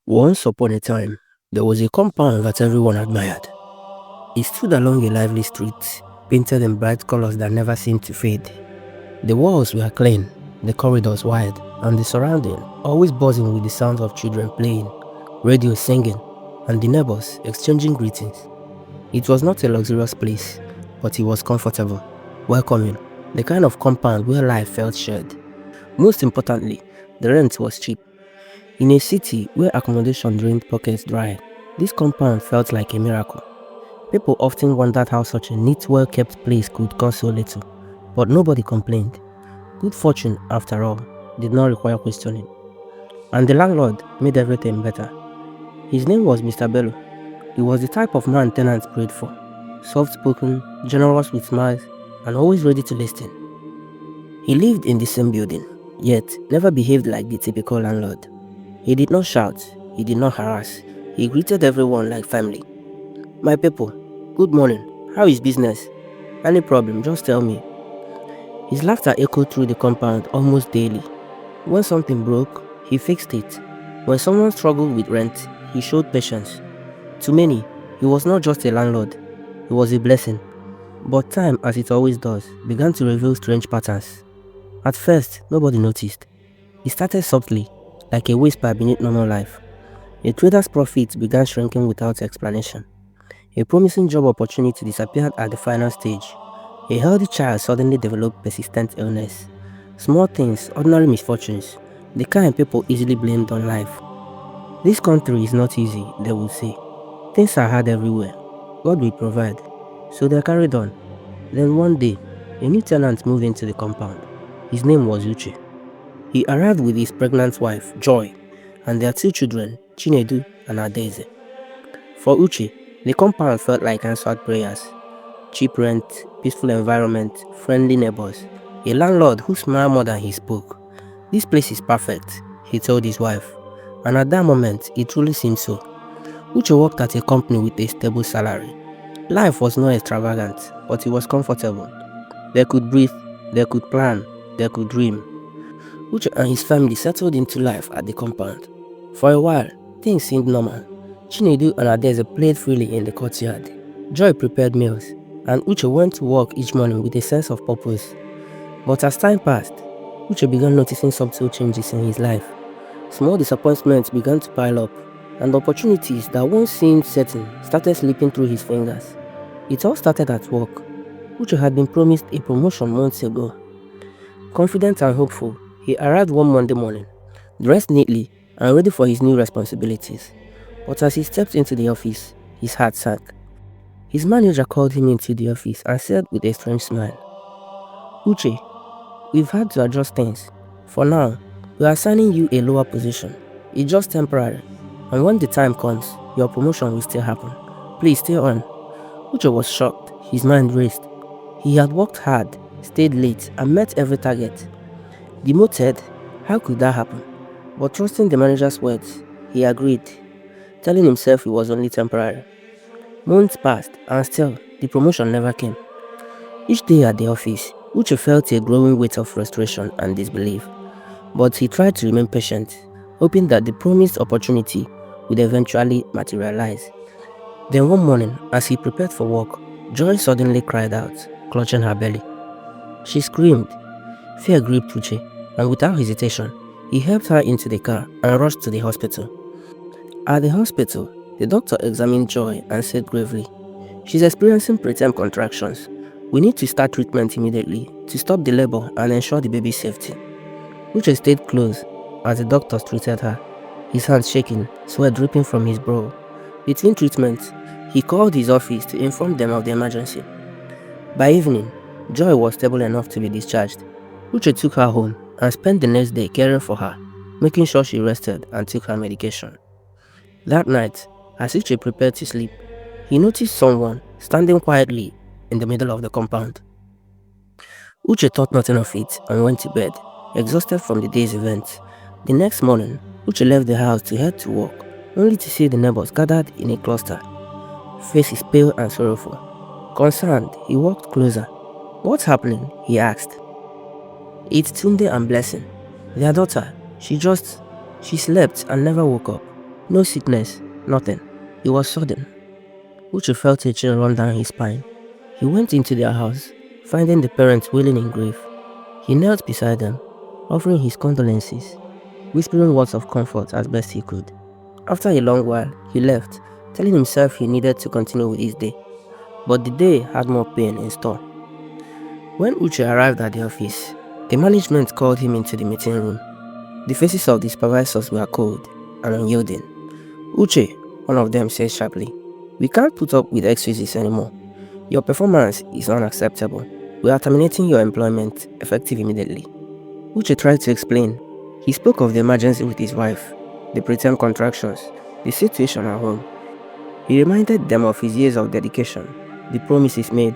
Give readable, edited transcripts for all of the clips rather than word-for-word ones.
Once upon a time, there was a compound that everyone admired. It stood along a lively street, painted in bright colors that never seemed to fade. The walls were clean, the corridors wide, and the surrounding always buzzing with the sounds of children playing, radio singing, and the neighbors exchanging greetings. It was not a luxurious place, but it was comfortable, welcoming, the kind of compound where life felt shared. Most importantly, the rent was cheap. In a city where accommodation drained pockets dry, this compound felt like a miracle. People often wondered how such a neat, well-kept place could cost so little, but nobody complained. Good fortune, after all, did not require questioning. And the landlord made everything better. His name was Mr. Bello. He was the type of man tenants prayed for. Soft-spoken, generous with smiles, and always ready to listen. He lived in the same building, yet never behaved like the typical landlord. He did not shout, he did not harass, he greeted everyone like family. My people, good morning, how is business? Any problem, just tell me. His laughter echoed through the compound almost daily. When something broke, he fixed it. When someone struggled with rent, he showed patience. To many, he was not just a landlord, he was a blessing. But time, as it always does, began to reveal strange patterns. At first, nobody noticed. It started softly, like a whisper beneath normal life. A trader's profits began shrinking without explanation. A promising job opportunity disappeared at the final stage. A healthy child suddenly developed persistent illness. Small things, ordinary misfortunes, the kind people easily blamed on life. This country is not easy, they will say. Things are hard everywhere. God will provide. So they carried on. Then one day, a new tenant moved into the compound. His name was Uche. He arrived with his pregnant wife, Joy, and their two children, Chinedu and Adaeze. For Uche, the compound felt like answered prayers. Cheap rent, peaceful environment, friendly neighbors, a landlord who smiled more than he spoke. This place is perfect, he told his wife, and at that moment, it truly seemed so. Uche worked at a company with a stable salary. Life was not extravagant, but it was comfortable. They could breathe, they could plan, they could dream. Uche and his family settled into life at the compound. For a while, things seemed normal. Chinedu and Adaeze played freely in the courtyard. Joy prepared meals, and Uche went to work each morning with a sense of purpose. But as time passed, Uche began noticing subtle changes in his life. Small disappointments began to pile up, and opportunities that once seemed certain started slipping through his fingers. It all started at work. Uche had been promised a promotion months ago. Confident and hopeful, he arrived one Monday morning, dressed neatly and ready for his new responsibilities. But as he stepped into the office, his heart sank. His manager called him into the office and said with a strange smile, Uche, we've had to adjust things. For now, we are assigning you a lower position. It's just temporary, and when the time comes, your promotion will still happen. Please stay on. Uche was shocked, his mind raced. He had worked hard, stayed late, and met every target. Demoted? How could that happen? But trusting the manager's words, he agreed, telling himself it was only temporary. Months passed, and still, the promotion never came. Each day at the office, Uche felt a growing weight of frustration and disbelief. But he tried to remain patient, hoping that the promised opportunity would eventually materialize. Then one morning, as he prepared for work, Joy suddenly cried out, clutching her belly. She screamed. Fear gripped Uche, and without hesitation, he helped her into the car and rushed to the hospital. At the hospital, the doctor examined Joy and said gravely, She's experiencing preterm contractions. We need to start treatment immediately to stop the labor and ensure the baby's safety. Uche stayed close as the doctors treated her, his hands shaking, sweat dripping from his brow. Between treatments, he called his office to inform them of the emergency. By evening, Joy was stable enough to be discharged. Uche took her home and spent the next day caring for her, making sure she rested and took her medication. That night, as Uche prepared to sleep, he noticed someone standing quietly in the middle of the compound. Uche thought nothing of it and went to bed, exhausted from the day's events. The next morning, Uche left the house to head to work, only to see the neighbors gathered in a cluster, faces pale and sorrowful. Concerned, he walked closer. "What's happening?" he asked. "It's Tunde and Blessing. Their daughter. She slept and never woke up. No sickness, nothing." It was sudden. Uche felt a chill run down his spine. He went into their house, finding the parents wailing in grief. He knelt beside them, offering his condolences, whispering words of comfort as best he could. After a long while, he left, telling himself he needed to continue with his day. But the day had more pain in store. When Uche arrived at the office, the management called him into the meeting room. The faces of the supervisors were cold and unyielding. "Uche," one of them said sharply, "we can't put up with excuses anymore. Your performance is unacceptable. We are terminating your employment effective immediately." Uche tried to explain. He spoke of the emergency with his wife, the preterm contractions, the situation at home. He reminded them of his years of dedication, the promises made,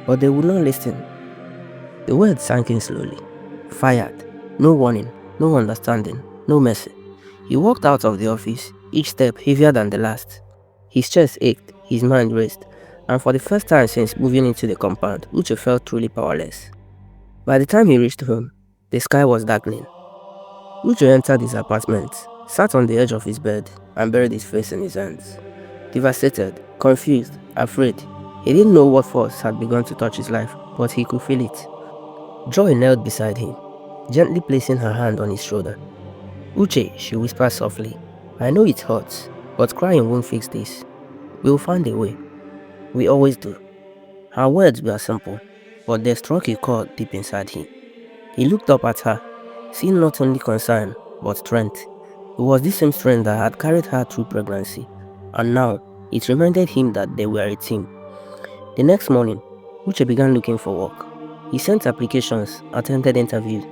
but they would not listen. The words sank in slowly. Fired. No warning, no understanding, no mercy. He walked out of the office, each step heavier than the last. His chest ached, his mind raced, and for the first time since moving into the compound, Uche felt truly powerless. By the time he reached home, the sky was darkening. Uche entered his apartment, sat on the edge of his bed, and buried his face in his hands. Devastated, confused, afraid, he didn't know what force had begun to touch his life, but he could feel it. Joy knelt beside him, gently placing her hand on his shoulder. "Uche," she whispered softly, "I know it hurts, but crying won't fix this. We'll find a way. We always do." Her words were simple, but they struck a chord deep inside him. He looked up at her, seeing not only concern, but strength. It was this same strength that had carried her through pregnancy, and now it reminded him that they were a team. The next morning, Uche began looking for work. He sent applications, attended interviews,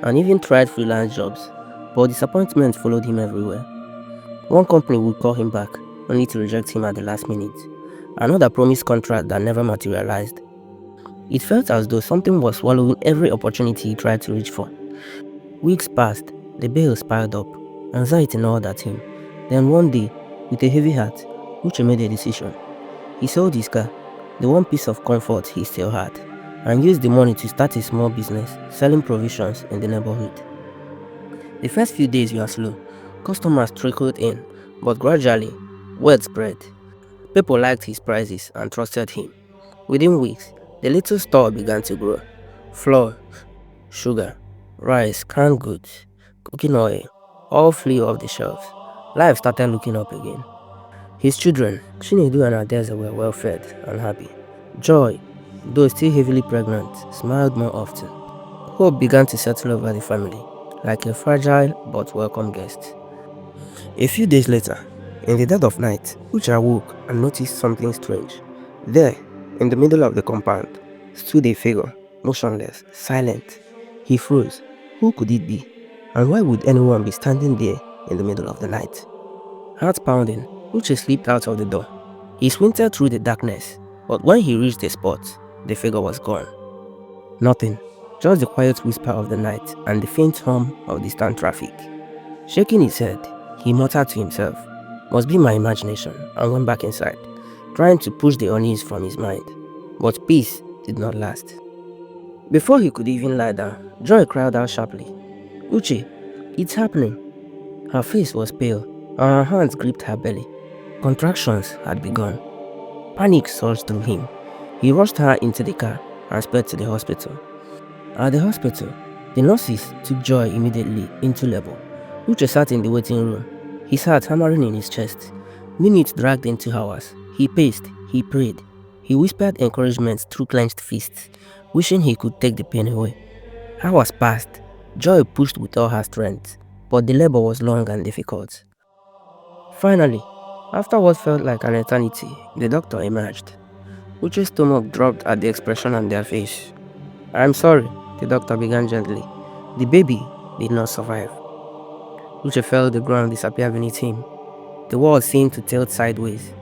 and even tried freelance jobs, but disappointment followed him everywhere. One company would call him back, only to reject him at the last minute. Another promised contract that never materialized. It felt as though something was swallowing every opportunity he tried to reach for. Weeks passed, the bills piled up, anxiety gnawed at him. Then one day, with a heavy heart, Uche made a decision. He sold his car, the one piece of comfort he still had, and used the money to start a small business selling provisions in the neighborhood. The first few days were slow. Customers trickled in, but gradually, word spread. People liked his prices and trusted him. Within weeks, the little store began to grow. Flour, sugar, rice, canned goods, cooking oil, all flew off the shelves. Life started looking up again. His children, Chinedu and Adaeze, were well fed and happy. Joy, though still heavily pregnant, smiled more often. Hope began to settle over the family, like a fragile but welcome guest. A few days later, in the dead of night, Uche awoke and noticed something strange. There, in the middle of the compound, stood a figure, motionless, silent. He froze. Who could it be? And why would anyone be standing there in the middle of the night? Heart pounding, Uche slipped out of the door. He squinted through the darkness, but when he reached the spot, the figure was gone. Nothing, just the quiet whisper of the night and the faint hum of distant traffic. Shaking his head, he muttered to himself, "Must be my imagination," and went back inside, trying to push the unease from his mind. But peace did not last. Before he could even lie down, Joy cried out sharply, "Uche, it's happening." Her face was pale, and her hands gripped her belly. Contractions had begun. Panic surged through him. He rushed her into the car and sped to the hospital. At the hospital, the nurses took Joy immediately into labor. Uche sat in the waiting room, his heart hammering in his chest. Minutes dragged into hours. He paced, he prayed, he whispered encouragement through clenched fists, wishing he could take the pain away. Hours passed. Joy pushed with all her strength, but the labor was long and difficult. Finally, after what felt like an eternity, the doctor emerged. Uche's stomach dropped at the expression on their face. "I'm sorry," the doctor began gently. "The baby did not survive." Uche felt the ground disappear beneath him. The world seemed to tilt sideways.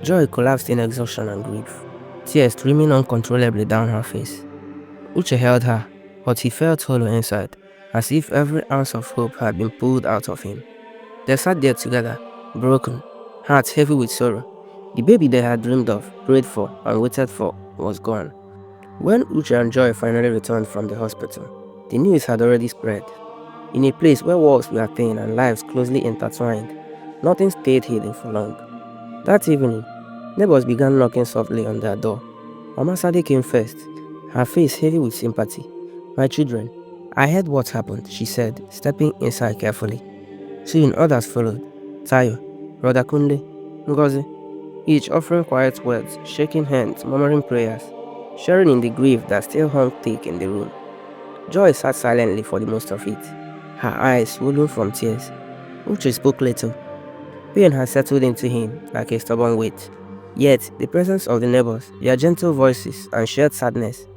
Joy collapsed in exhaustion and grief, tears streaming uncontrollably down her face. Uche held her, but he felt hollow inside, as if every ounce of hope had been pulled out of him. They sat there together, broken, hearts heavy with sorrow. The baby they had dreamed of, prayed for, and waited for was gone. When Uche and Joy finally returned from the hospital, the news had already spread. In a place where walls were thin and lives closely intertwined, nothing stayed hidden for long. That evening, neighbors began knocking softly on their door. Mama Sade came first, her face heavy with sympathy. "My children, I heard what happened," she said, stepping inside carefully. Soon others followed. Tayo, Brother Kunle, Ngozi, each offering quiet words, shaking hands, murmuring prayers, sharing in the grief that still hung thick in the room. Joy sat silently for the most of it, her eyes swollen from tears. Uche spoke little. Pain had settled into him like a stubborn weight. Yet, the presence of the neighbors, their gentle voices, and shared sadness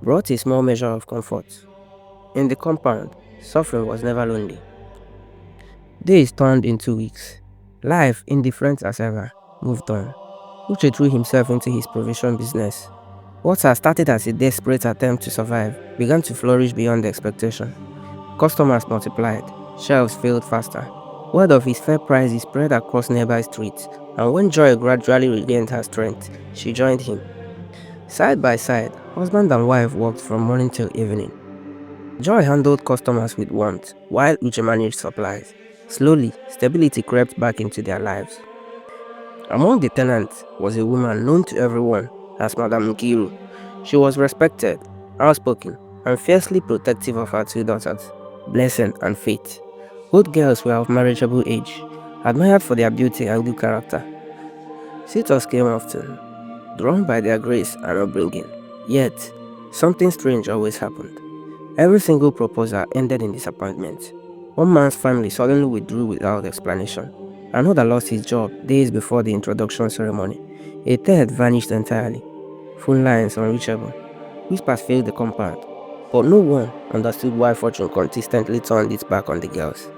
brought a small measure of comfort. In the compound, suffering was never lonely. Days turned into weeks. Life, indifferent as ever, moved on. Uche threw himself into his provision business. What had started as a desperate attempt to survive began to flourish beyond expectation. Customers multiplied, shelves filled faster. Word of his fair prices spread across nearby streets, and when Joy gradually regained her strength, she joined him. Side by side, husband and wife worked from morning till evening. Joy handled customers with warmth, while Uche managed supplies. Slowly, stability crept back into their lives. Among the tenants was a woman known to everyone as Madame Nkiru. She was respected, outspoken, and fiercely protective of her two daughters, Blessing and Faith. Both girls were of marriageable age, admired for their beauty and good character. Suitors came often, drawn by their grace and upbringing. Yet, something strange always happened. Every single proposal ended in disappointment. One man's family suddenly withdrew without explanation. Another lost his job days before the introduction ceremony. A third vanished entirely. Phone lines unreachable. Whispers filled the compound. But no one understood why fortune consistently turned its back on the girls.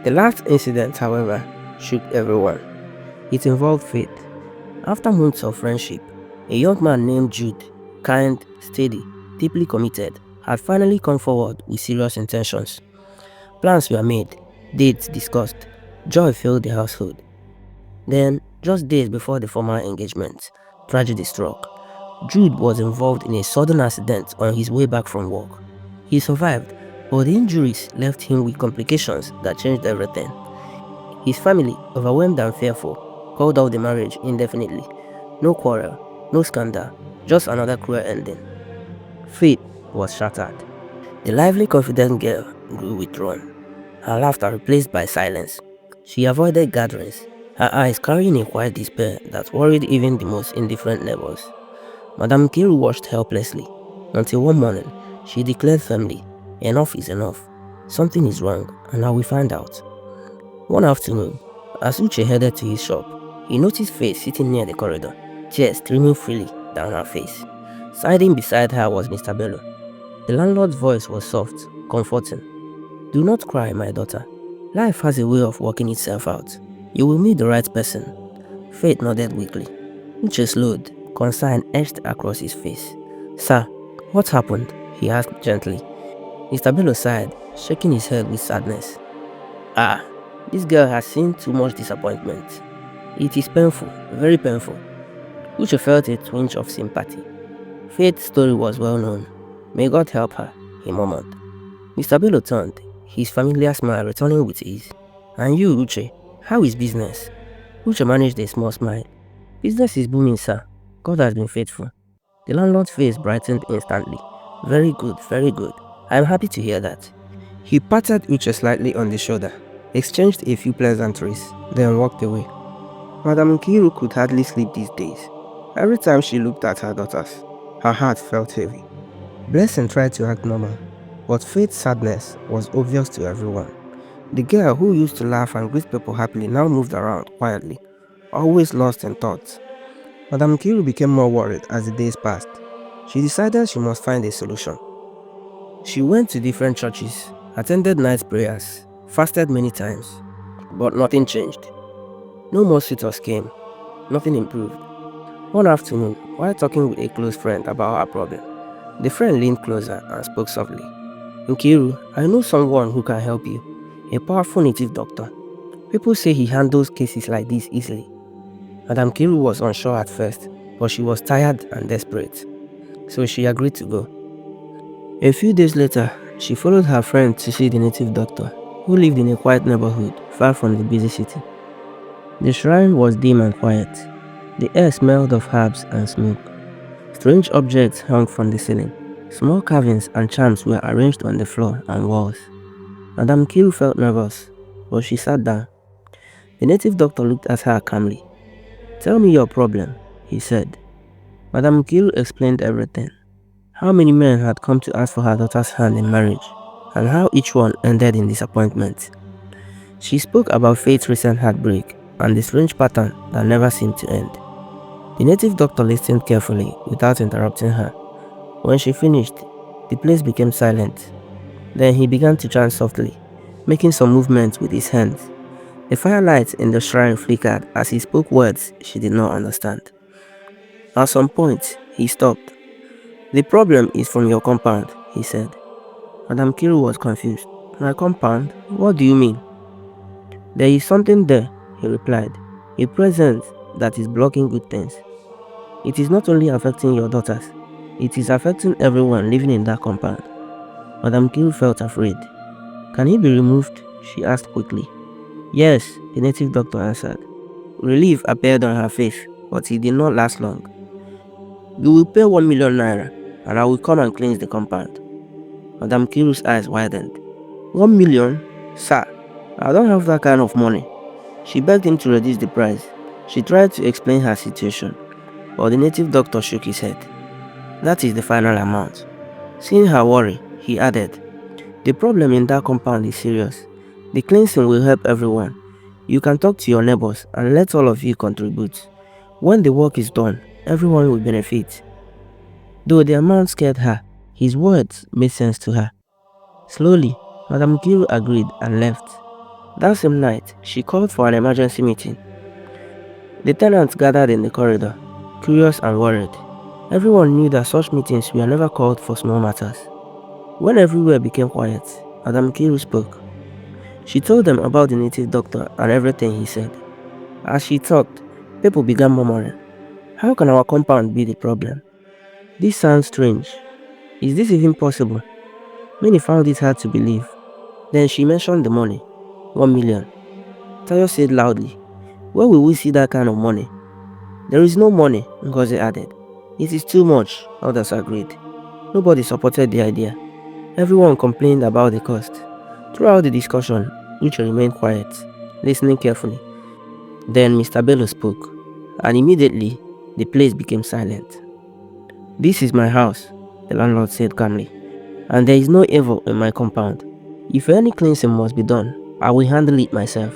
The last incident, however, shook everyone. It involved Faith. After months of friendship, a young man named Jude, kind, steady, deeply committed, had finally come forward with serious intentions. Plans were made, dates discussed, joy filled the household. Then, just days before the formal engagement, tragedy struck. Jude was involved in a sudden accident on his way back from work. He survived, but the injuries left him with complications that changed everything. His family, overwhelmed and fearful, called out the marriage indefinitely. No quarrel, no scandal, just another cruel ending. Faith was shattered. The lively, confident girl grew withdrawn, her laughter replaced by silence. She avoided gatherings, her eyes carrying a quiet despair that worried even the most indifferent neighbors. Madame Kiru watched helplessly, until one morning she declared firmly, "Enough is enough. Something is wrong, and I will find out." One afternoon, as Uche headed to his shop, he noticed Faith sitting near the corridor, tears streaming freely down her face. Siding beside her was Mr. Bello. The landlord's voice was soft, comforting. "Do not cry, my daughter. Life has a way of working itself out. You will meet the right person." Faith nodded weakly. Uche slowed, concern etched across his face. "Sir, what happened?" he asked gently. Mr. Bello sighed, shaking his head with sadness. "Ah, this girl has seen too much disappointment. It is painful, very painful." Uche felt a twinge of sympathy. Faith's story was well known. "May God help her," he murmured. Mr. Bello turned, his familiar smile returning with ease. "And you, Uche, how is business?" Uche managed a small smile. "Business is booming, sir. God has been faithful." The landlord's face brightened instantly. "Very good, very good. I am happy to hear that." He patted Uche slightly on the shoulder, exchanged a few pleasantries, then walked away. Madame Nkiru could hardly sleep these days. Every time she looked at her daughters, her heart felt heavy. Blessing tried to act normal, but Faith's sadness was obvious to everyone. The girl who used to laugh and greet people happily now moved around quietly, always lost in thoughts. Madame Nkiru became more worried as the days passed. She decided she must find a solution. She went to different churches, attended night prayers, fasted many times, but nothing changed. No more suitors came, nothing improved. One afternoon, while talking with a close friend about her problem, the friend leaned closer and spoke softly. "Nkiru, I know someone who can help you. A powerful native doctor. People say he handles cases like this easily." Madame Kiru was unsure at first, but she was tired and desperate, so she agreed to go. A few days later, she followed her friend to see the native doctor, who lived in a quiet neighborhood far from the busy city. The shrine was dim and quiet. The air smelled of herbs and smoke. Strange objects hung from the ceiling. Small carvings and charms were arranged on the floor and walls. Madame Kiru felt nervous, but she sat down. The native doctor looked at her calmly. "Tell me your problem," he said. Madame Kiru explained everything. How many men had come to ask for her daughter's hand in marriage, and how each one ended in disappointment. She spoke about fate's recent heartbreak and the strange pattern that never seemed to end. The native doctor listened carefully without interrupting her. When she finished, the place became silent. Then he began to chant softly, making some movements with his hands. The firelight in the shrine flickered as he spoke words she did not understand. At some point, he stopped. "The problem is from your compound," he said. Madame Kiru was confused. "My compound? What do you mean?" "There is something there," he replied. "A presence that is blocking good things. It is not only affecting your daughters, it is affecting everyone living in that compound." Madame Kiru felt afraid. "Can he be removed?" she asked quickly. "Yes," the native doctor answered. Relief appeared on her face, but it did not last long. "You will pay 1 million naira, and I will come and cleanse the compound." Madame Kiru's eyes widened. 1 million? Sir, I don't have that kind of money. She begged him to reduce the price. She tried to explain her situation, but the native doctor shook his head. "That is the final amount." Seeing her worry, he added, "The problem in that compound is serious. The cleansing will help everyone. You can talk to your neighbors and let all of you contribute. When the work is done, everyone will benefit." Though the amount scared her, his words made sense to her. Slowly, Madame Gill agreed and left. That same night, she called for an emergency meeting. The tenants gathered in the corridor, curious and worried. Everyone knew that such meetings were never called for small matters. When everywhere became quiet, Madame Gill spoke. She told them about the native doctor and everything he said. As she talked, people began murmuring. "How can our compound be the problem? This sounds strange. Is this even possible?" Many found it hard to believe. Then she mentioned the money. 1 million. Tayo said loudly, "Where will we see that kind of money?" "There is no money," Ngozi added. "It is too much," others agreed. Nobody supported the idea. Everyone complained about the cost. Throughout the discussion, Uche remained quiet, listening carefully. Then Mr. Bello spoke, and immediately the place became silent. "This is my house," the landlord said calmly, "and there is no evil in my compound. If any cleansing must be done, I will handle it myself."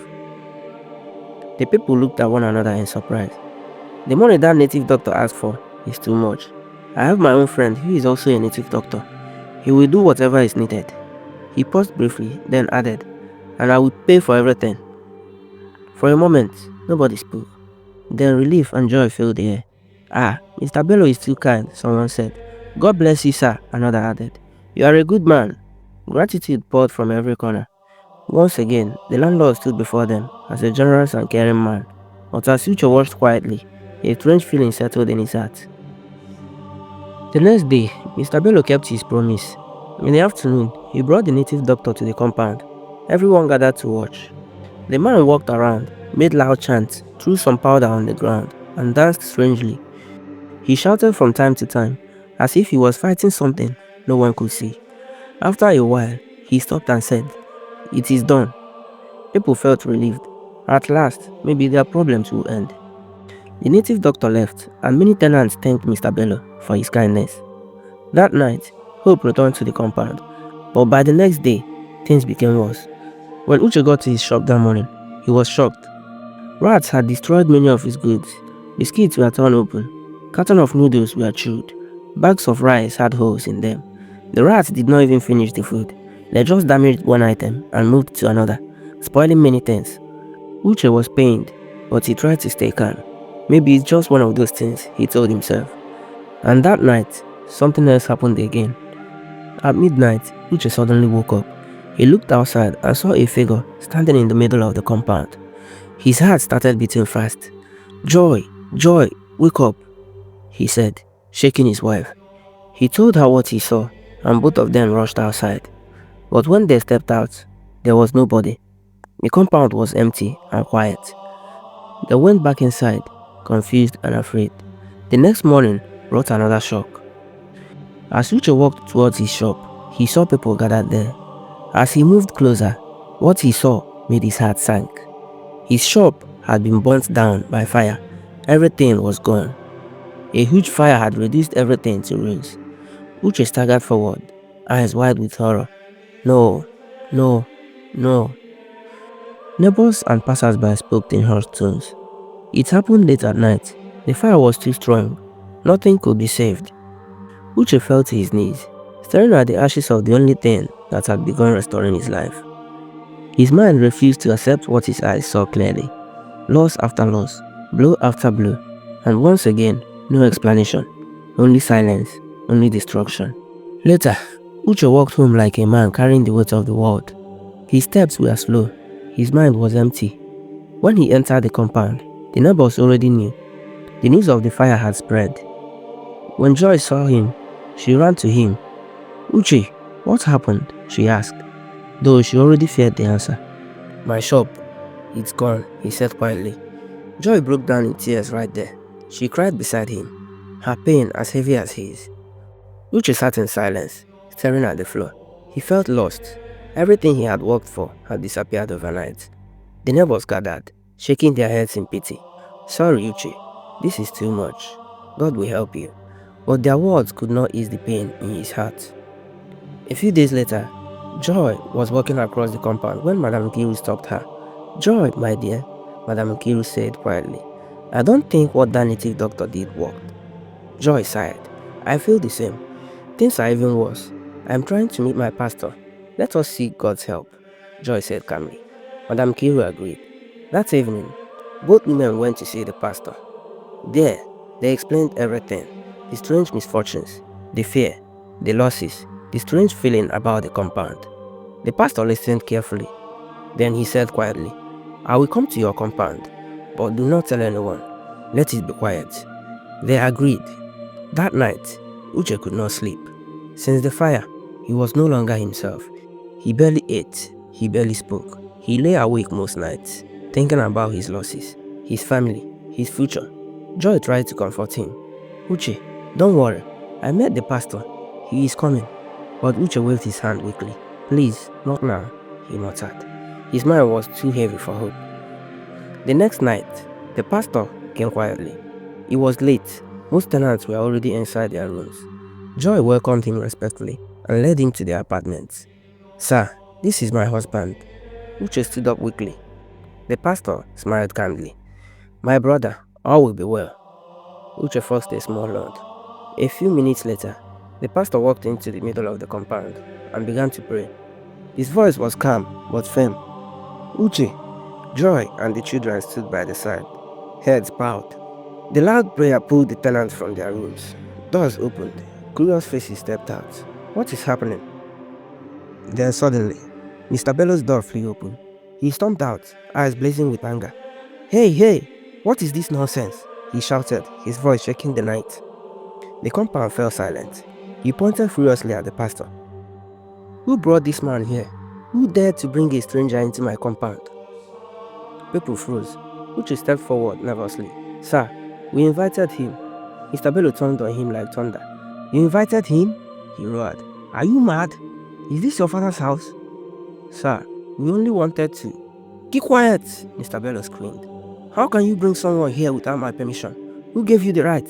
The people looked at one another in surprise. "The money that native doctor asked for is too much. I have my own friend who is also a native doctor. He will do whatever is needed." He paused briefly, then added, "And I will pay for everything." For a moment, nobody spoke. Then relief and joy filled the air. "Ah, Mr. Bello is too kind," someone said. "God bless you, sir," another added. "You are a good man." Gratitude poured from every corner. Once again, the landlord stood before them as a generous and caring man. But as Uche watched quietly, a strange feeling settled in his heart. The next day, Mr. Bello kept his promise. In the afternoon, he brought the native doctor to the compound. Everyone gathered to watch. The man walked around, made loud chants, threw some powder on the ground, and danced strangely. He shouted from time to time, as if he was fighting something no one could see. After a while, he stopped and said, "It is done." People felt relieved. At last, maybe their problems will end. The native doctor left, and many tenants thanked Mr. Bello for his kindness. That night, hope returned to the compound, but by the next day, things became worse. When Uche got to his shop that morning, he was shocked. Rats had destroyed many of his goods. Biscuits were torn open. Cartons of noodles were chewed. Bags of rice had holes in them. The rats did not even finish the food. They just damaged one item and moved to another, spoiling many things. Uche was pained, but he tried to stay calm. Maybe it's just one of those things, he told himself. And that night, something else happened again. At midnight, Uche suddenly woke up. He looked outside and saw a figure standing in the middle of the compound. His heart started beating fast. Joy, Joy, wake up, he said, shaking his wife. He told her what he saw, and both of them rushed outside. But when they stepped out, there was nobody. The compound was empty and quiet. They went back inside, confused and afraid. The next morning brought another shock. As Uche walked towards his shop, he saw people gathered there. As he moved closer, what he saw made his heart sink. His shop had been burnt down by fire. Everything was gone. A huge fire had reduced everything to ruins. Uche staggered forward, eyes wide with horror. No, no, no. Neighbors and passers-by spoke in hushed tones. It happened late at night. The fire was too strong. Nothing could be saved. Uche fell to his knees, staring at the ashes of the only thing that had begun restoring his life. His mind refused to accept what his eyes saw clearly. Loss after loss, blow after blow, and once again, no explanation. Only silence, only destruction. Later, Uche walked home like a man carrying the weight of the world. His steps were slow. His mind was empty. When he entered the compound, the neighbors already knew. The news of the fire had spread. When Joy saw him, she ran to him. Uche, what happened? She asked, though she already feared the answer. My shop, it's gone, he said quietly. Joy broke down in tears right there. She cried beside him, her pain as heavy as his. Uche sat in silence, staring at the floor. He felt lost. Everything he had worked for had disappeared overnight. The neighbors gathered, shaking their heads in pity. Sorry, Uche, this is too much. God will help you. But their words could not ease the pain in his heart. A few days later, Joy was walking across the compound when Madame Kiru stopped her. Joy, my dear, Madame Kiru said quietly. I don't think what that native doctor did worked. Joy sighed. I feel the same. Things are even worse. I am trying to meet my pastor. Let us seek God's help, Joy said calmly. Madame Kiru agreed. That evening, both women went to see the pastor. There, they explained everything, the strange misfortunes, the fear, the losses, the strange feeling about the compound. The pastor listened carefully. Then he said quietly, I will come to your compound, but do not tell anyone. Let it be quiet. They agreed. That night, Uche could not sleep. Since the fire, he was no longer himself. He barely ate, he barely spoke. He lay awake most nights, thinking about his losses, his family, his future. Joy tried to comfort him. Uche, don't worry. I met the pastor. He is coming. But Uche waved his hand weakly. Please, not now, he muttered. His mind was too heavy for hope. The next night, the pastor came quietly. It was late. Most tenants were already inside their rooms. Joy welcomed him respectfully and led him to their apartments. Sir, this is my husband. Uche stood up weakly. The pastor smiled kindly. My brother, all will be well. Uche forced a small nod. A few minutes later, the pastor walked into the middle of the compound and began to pray. His voice was calm but firm. Uche, Joy and the children stood by the side, heads bowed. The loud prayer pulled the tenants from their rooms. Doors opened. Curious faces stepped out. What is happening? Then suddenly, Mr. Bello's door flew open. He stormed out, eyes blazing with anger. Hey, hey! What is this nonsense? He shouted, his voice shaking the night. The compound fell silent. He pointed furiously at the pastor. Who brought this man here? Who dared to bring a stranger into my compound? People froze. Uche stepped forward nervously. Sir, we invited him. Mr. Bello turned on him like thunder. You invited him? He roared. Are you mad? Is this your father's house? Sir, we only wanted to. Keep quiet, Mr. Bello screamed. How can you bring someone here without my permission? Who gave you the right?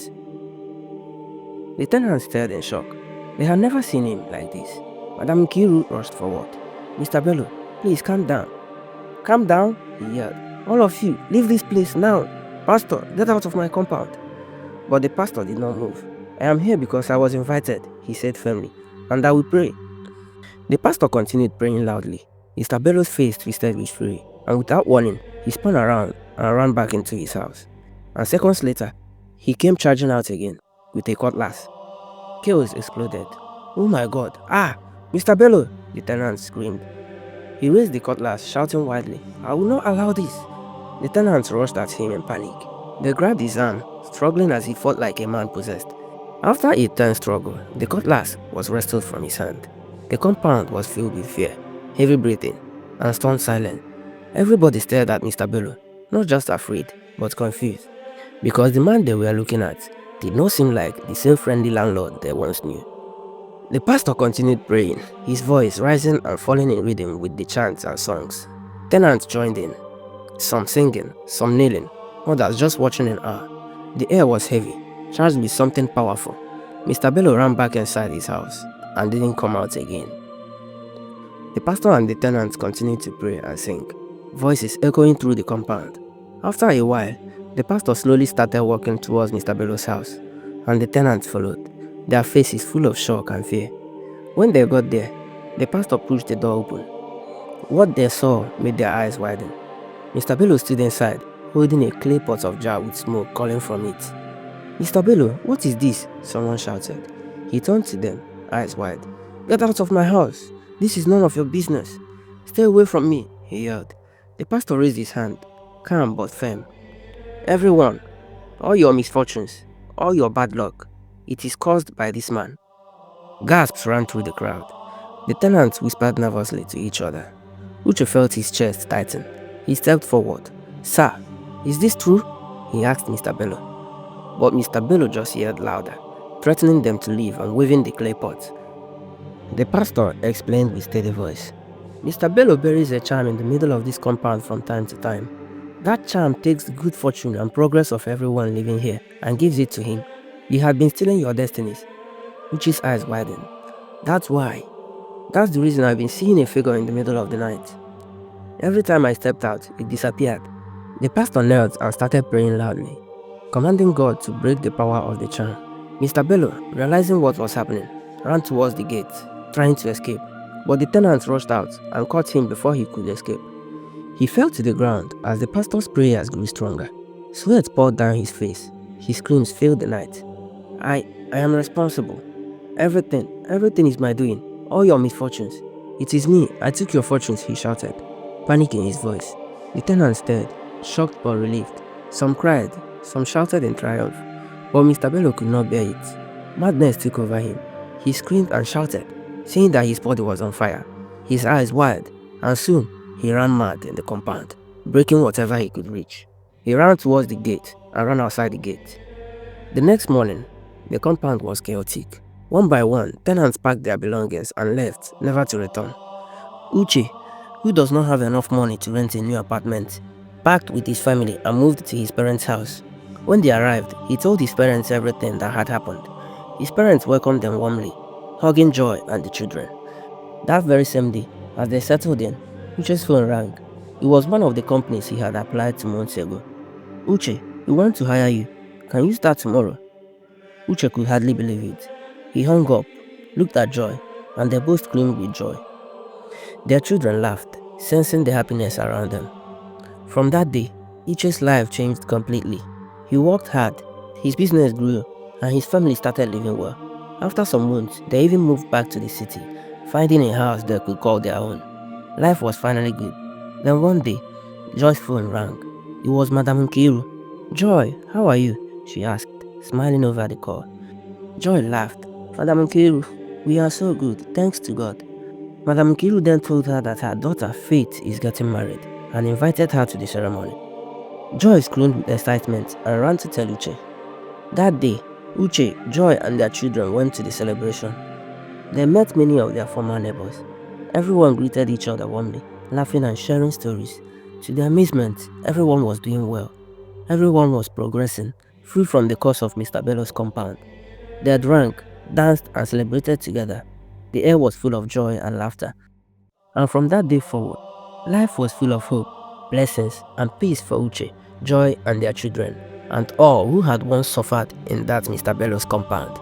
The tenants stared in shock. They had never seen him like this. Madame Kiru rushed forward. Mr. Bello, please calm down. Calm down, he yelled. All of you, leave this place now. Pastor, get out of my compound. But the pastor did not move. I am here because I was invited, he said firmly, and I will pray. The pastor continued praying loudly. Mr. Bello's face twisted with fury, and without warning, he spun around and ran back into his house. And seconds later, he came charging out again, with a cutlass. Chaos exploded. Oh my God! Ah! Mr. Bello! The tenant screamed. He raised the cutlass, shouting wildly, I will not allow this! The tenants rushed at him in panic. They grabbed his arm, struggling as he fought like a man possessed. After a tense struggle, the cutlass was wrested from his hand. The compound was filled with fear, heavy breathing, and stunned silence. Everybody stared at Mr. Bello, not just afraid, but confused, because the man they were looking at did not seem like the same friendly landlord they once knew. The pastor continued praying, his voice rising and falling in rhythm with the chants and songs. Tenants joined in, some singing, some kneeling, others just watching in awe. The air was heavy, charged with something powerful. Mr. Bello ran back inside his house and didn't come out again. The pastor and the tenants continued to pray and sing, voices echoing through the compound. After a while, the pastor slowly started walking towards Mr. Bello's house, and the tenants followed, their faces full of shock and fear. When they got there, the pastor pushed the door open. What they saw made their eyes widen. Mr. Bello stood inside, holding a clay pot of jar with smoke calling from it. "Mr. Bello, what is this?" someone shouted. He turned to them, eyes wide. "Get out of my house! This is none of your business! Stay away from me!" he yelled. The pastor raised his hand, calm but firm. "Everyone, all your misfortunes, all your bad luck, it is caused by this man." Gasps ran through the crowd. The tenants whispered nervously to each other. Uche felt his chest tighten. He stepped forward. "Sir, is this true?" he asked Mr. Bello. But Mr. Bello just yelled louder, threatening them to leave and waving the clay pot. The pastor explained with steady voice. "Mr. Bello buries a charm in the middle of this compound from time to time. That charm takes the good fortune and progress of everyone living here and gives it to him. You have been stealing your destinies." Uche's eyes widened. "That's why. That's the reason I've been seeing a figure in the middle of the night. Every time I stepped out, it disappeared." The pastor knelt and started praying loudly, commanding God to break the power of the charm. Mr. Bello, realizing what was happening, ran towards the gate, trying to escape, but the tenants rushed out and caught him before he could escape. He fell to the ground as the pastor's prayers grew stronger. Sweat poured down his face. His screams filled the night. I am responsible. Everything is my doing. All your misfortunes. It is me. I took your fortunes," he shouted, panic in his voice. The tenants stared, shocked but relieved. Some cried, some shouted in triumph. But Mr. Bello could not bear it. Madness took over him. He screamed and shouted, saying that his body was on fire, his eyes wide, and soon he ran mad in the compound, breaking whatever he could reach. He ran towards the gate and ran outside the gate. The next morning, the compound was chaotic. One by one, tenants packed their belongings and left, never to return. Uche, who does not have enough money to rent a new apartment, packed with his family and moved to his parents' house. When they arrived, he told his parents everything that had happened. His parents welcomed them warmly, hugging Joy and the children. That very same day, as they settled in, Uche's phone rang. It was one of the companies he had applied to months ago. "Uche, we want to hire you. Can you start tomorrow?" Uche could hardly believe it. He hung up, looked at Joy, and they both screamed with joy. Their children laughed, sensing the happiness around them. From that day, Uche's life changed completely. He worked hard, his business grew, and his family started living well. After some months, they even moved back to the city, finding a house they could call their own. Life was finally good. Then one day, Joy's phone rang. It was Madame Nkiru. "Joy, how are you?" she asked, smiling over the call. Joy laughed. "Madame Nkiru, we are so good, thanks to God." Madame Nkiru then told her that her daughter Faith is getting married and invited her to the ceremony. Joy screamed with excitement and ran to tell Uche. That day, Uche, Joy and their children went to the celebration. They met many of their former neighbors. Everyone greeted each other warmly, laughing and sharing stories. To their amazement, everyone was doing well. Everyone was progressing, free from the curse of Mr. Bello's compound. They drank, danced and celebrated together. The air was full of joy and laughter. And from that day forward, life was full of hope, blessings, and peace for Uche, Joy, and their children, and all who had once suffered in that Mr. Bello's compound.